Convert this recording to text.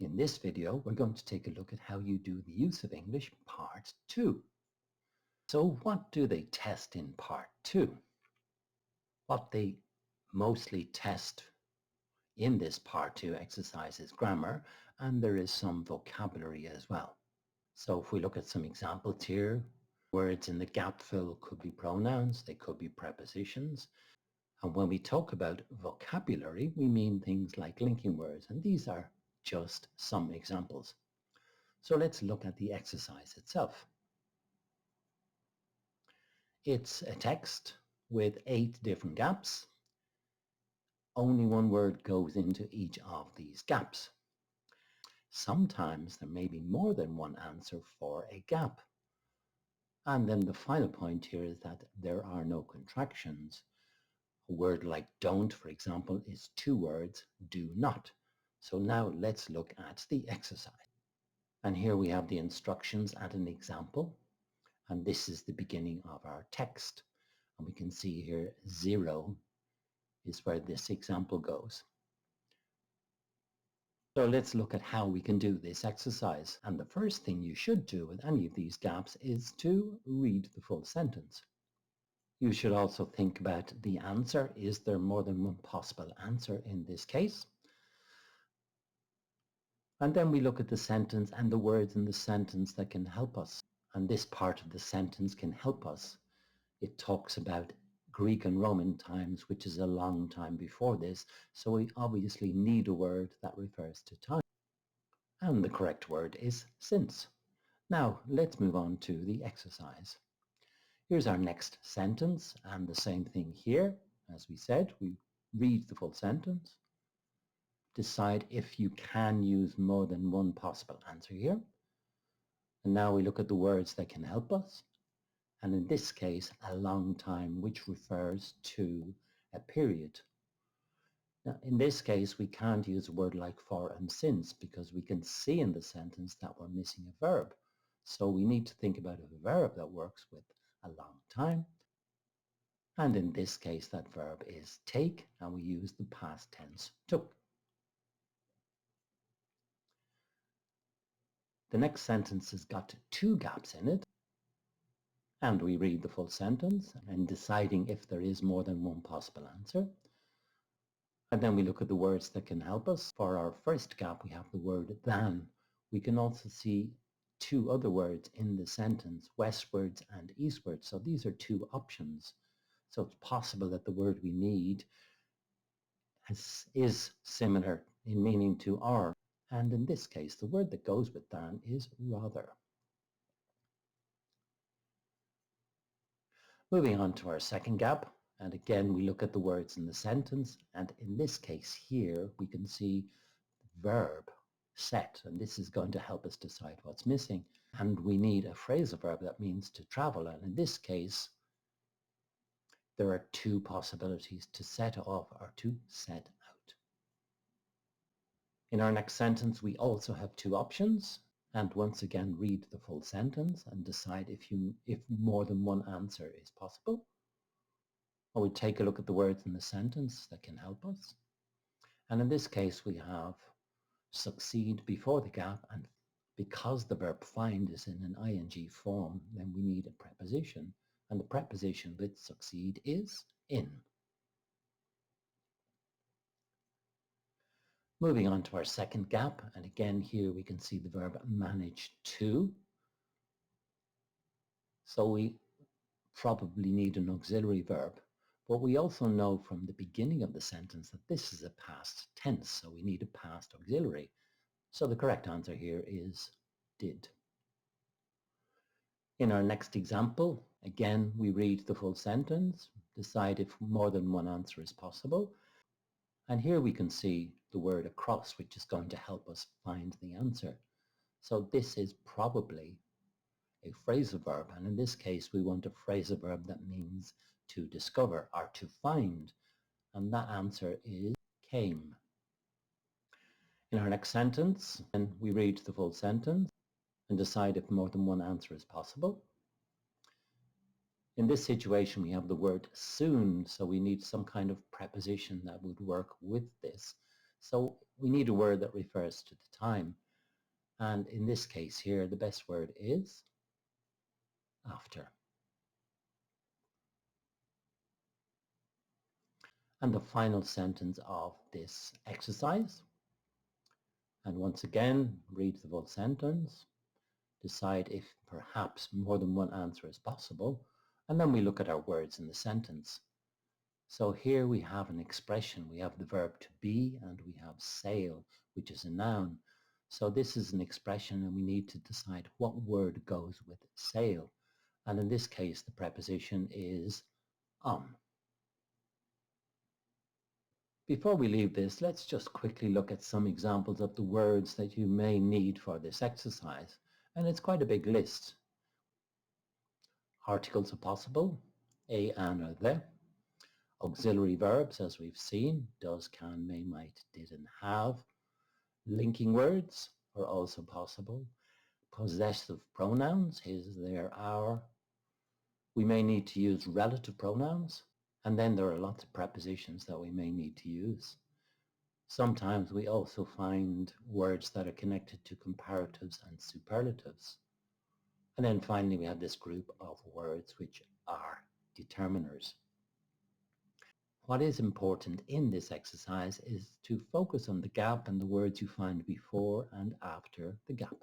In this video, we're going to take a look at how you do the use of English Part 2. So what do they test in Part 2? What they mostly test in this Part 2 exercise is grammar, and there is some vocabulary as well. So if we look at some examples here, words in the gap fill could be pronouns, they could be prepositions. And when we talk about vocabulary, we mean things like linking words, and these are just some examples. So let's look at the exercise itself. It's a text with 8 different gaps. Only one word goes into each of these gaps. Sometimes there may be more than one answer for a gap. And then the final point here is that there are no contractions. A word like don't, for example, is 2 words, do not. So now let's look at the exercise. And here we have the instructions and an example. And this is the beginning of our text. And we can see here 0 is where this example goes. So let's look at how we can do this exercise. And the first thing you should do with any of these gaps is to read the full sentence. You should also think about the answer. Is there more than one possible answer in this case? And then we look at the sentence and the words in the sentence that can help us. And this part of the sentence can help us. It talks about Greek and Roman times, which is a long time before this, so we obviously need a word that refers to time. And the correct word is since. Now let's move on to the exercise. Here's our next sentence, and the same thing here. As we said, we read the full sentence. Decide if you can use more than one possible answer here. And now we look at the words that can help us. And in this case, a long time, which refers to a period. Now, in this case, we can't use a word like for and since because we can see in the sentence that we're missing a verb. So we need to think about a verb that works with a long time. And in this case, that verb is take, and we use the past tense took. The next sentence has got 2 gaps in it. And we read the full sentence and deciding if there is more than one possible answer. And then we look at the words that can help us. For our first gap, we have the word than. We can also see 2 other words in the sentence, westwards and eastwards. So these are 2 options. So it's possible that the word we need is similar in meaning to are. And in this case, the word that goes with than is rather. Moving on to our second gap, and again we look at the words in the sentence, and in this case here we can see verb set, and this is going to help us decide what's missing. And we need a phrasal verb that means to travel, and in this case there are 2 possibilities: to set off or to set out. In our next sentence we also have 2 options. And once again, read the full sentence and decide if more than one answer is possible. Or we take a look at the words in the sentence that can help us. And in this case, we have succeed before the gap, and because the verb find is in an ing form, then we need a preposition. And the preposition with succeed is in. Moving on to our second gap, and again here we can see the verb manage to. So we probably need an auxiliary verb, but we also know from the beginning of the sentence that this is a past tense, so we need a past auxiliary. So the correct answer here is did. In our next example, again we read the full sentence, decide if more than one answer is possible. And here we can see the word across, which is going to help us find the answer. So this is probably a phrasal verb, and in this case we want a phrasal verb that means to discover or to find, and that answer is came. In our next sentence, and we read the full sentence and decide if more than one answer is possible. In this situation we have the word soon, so we need some kind of preposition that would work with this. So we need a word that refers to the time. And in this case here, the best word is after. And the final sentence of this exercise. And once again, read the full sentence, decide if perhaps more than one answer is possible, and then we look at our words in the sentence. So here we have an expression. We have the verb to be and we have sail, which is a noun. So this is an expression and we need to decide what word goes with sail. And in this case, the preposition is on. Before we leave this, let's just quickly look at some examples of the words that you may need for this exercise. And it's quite a big list. Articles are possible, a, an, or the. Auxiliary verbs, as we've seen, does, can, may, might, did, and have. Linking words are also possible. Possessive pronouns, his, their, our. We may need to use relative pronouns, and then there are lots of prepositions that we may need to use. Sometimes we also find words that are connected to comparatives and superlatives. And then finally we have this group of words which are determiners. What is important in this exercise is to focus on the gap and the words you find before and after the gap.